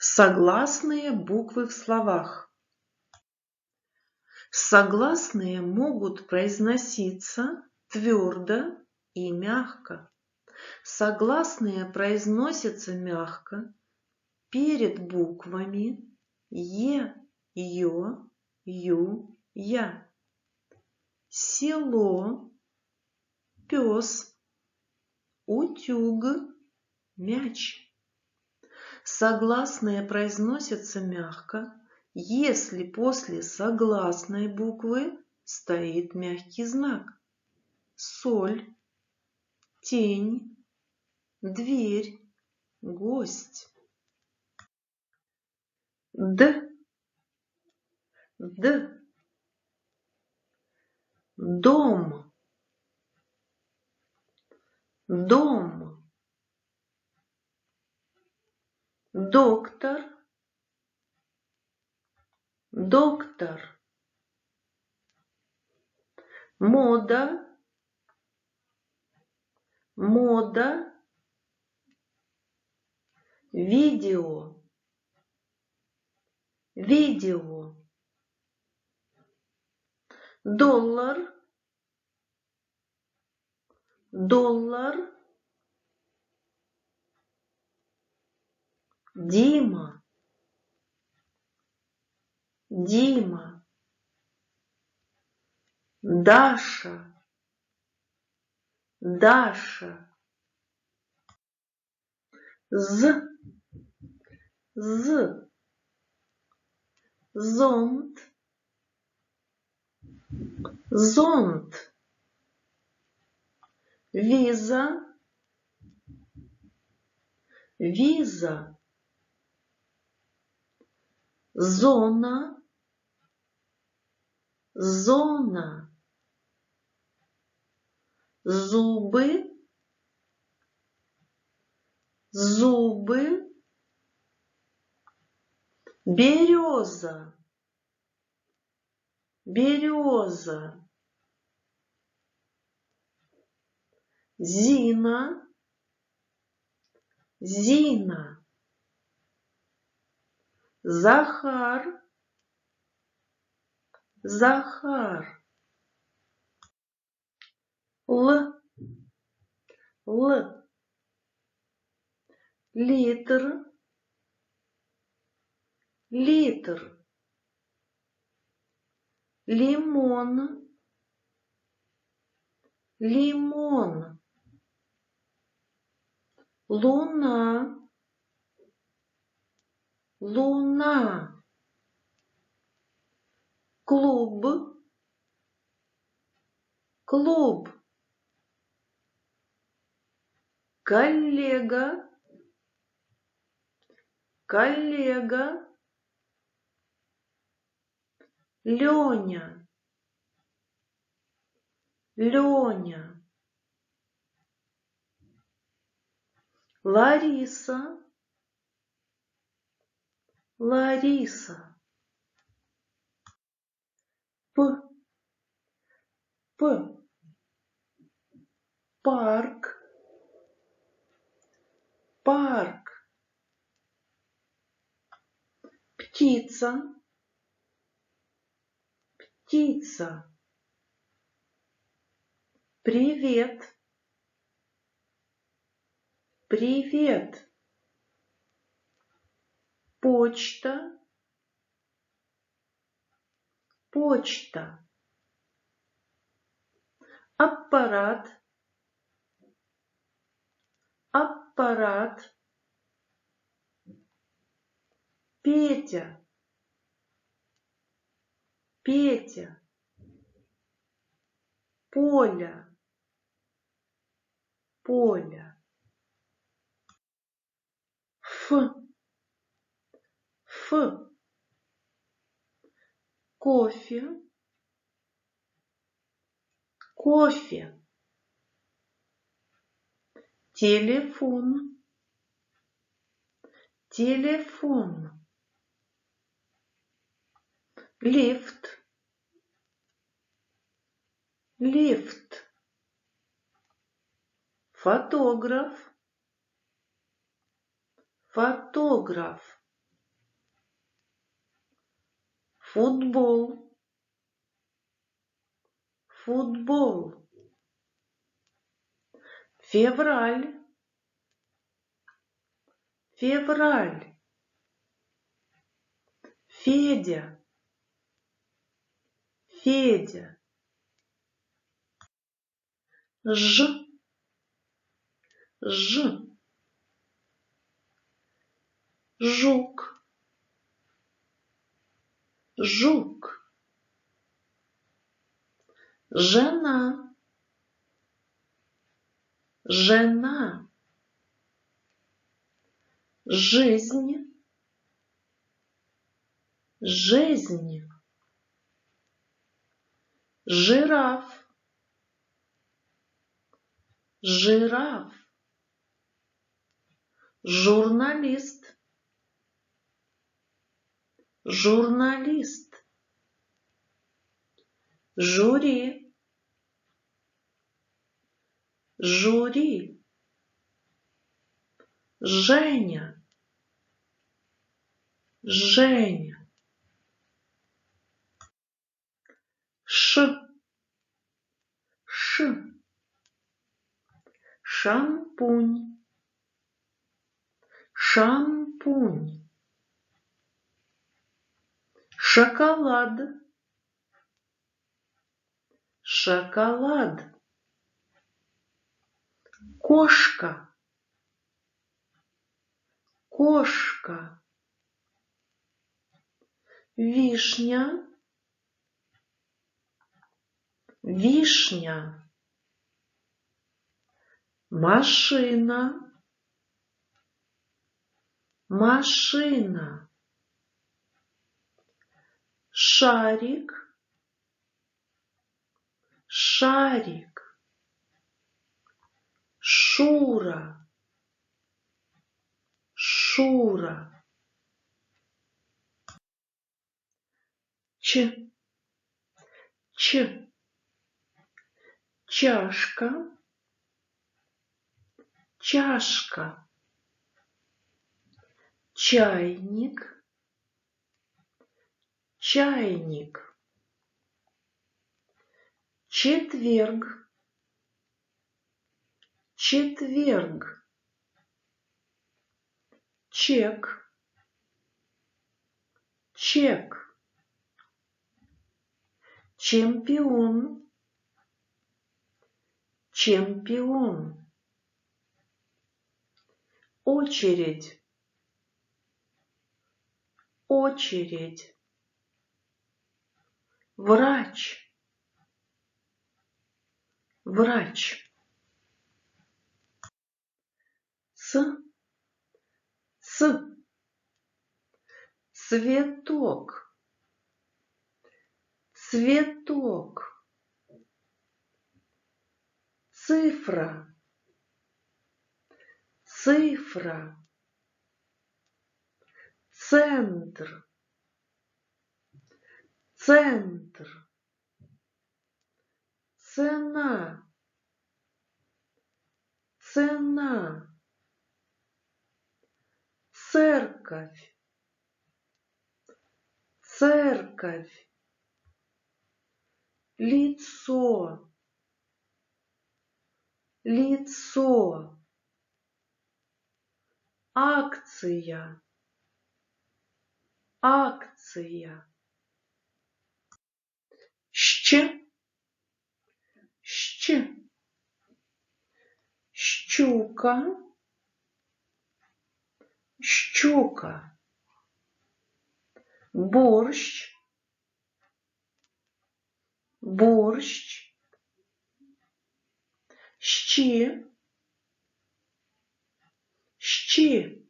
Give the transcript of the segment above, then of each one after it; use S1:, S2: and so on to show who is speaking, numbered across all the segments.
S1: Согласные буквы в словах. Согласные могут произноситься твердо и мягко. Согласные произносятся мягко перед буквами Е, Ё, Ю, Я. Село, пес, утюг, мяч. Согласные произносятся мягко, если после согласной буквы стоит мягкий знак. Соль, тень, дверь, гость. Д, дом, дом. Доктор, доктор. Мода, мода. Видео, видео. Доллар, доллар. Дима, Дима. Даша, Даша. З, зонт, зонт. Виза, виза. Зона, зона. Зубы, зубы. Береза, береза. Зина, Зина. Захар, Захар. Л, литр, литр. Лимон, лимон. Луна, луна. Клуб, клуб. Коллега, коллега. Леня, Леня. Лариса, Лариса. П, парк, парк. Птица, птица. Привет, привет. Почта, почта. Аппарат, аппарат. Петя, Петя. Поля, Поля. Ф, кофе, кофе. Телефон, телефон. Лифт, лифт. Фотограф, фотограф. футбол, футбол. Февраль, февраль. Федя, Федя. Ж, ж. Жук, жук. Жена, жена. Жизнь, жизнь. Жираф, жираф. Журналист, журналист. Жюри, жюри. Женя, Женя. Ш, ш. Шампунь, шампунь. Шоколад, шоколад. Кошка, кошка. Вишня, вишня. Машина, машина. Шарик, шарик. Шура, Шура. Ч, ч. Чашка, чашка. Чайник, чайник. Четверг, четверг. Чек, чек. Чемпион, чемпион. Очередь, очередь. Врач, врач. С, цветок, цветок. Цифра, цифра. Центр, центр. Цена, цена. Церковь, церковь. Лицо, лицо. Акция, акция. Щ, щ. Щука, щука. Борщ, борщ. Щи, щи.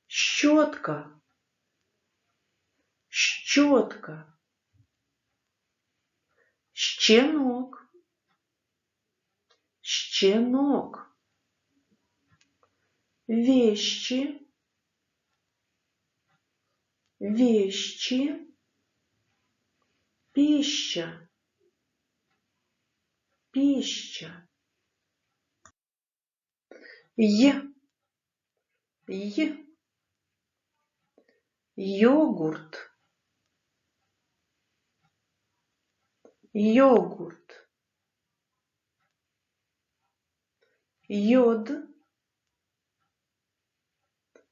S1: Щетка, щетка. Щенок, щенок. Вещи, вещи. Пища, пища. Е, йогурт, йогурт, йод,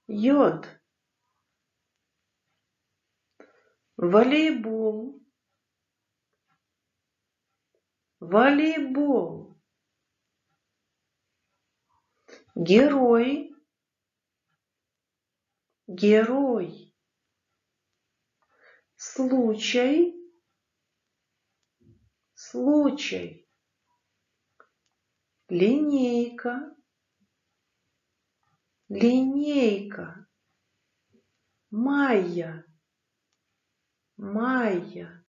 S1: йод, волейбол, волейбол, герой, герой, случай, случай, линейка, линейка, Майя, Майя,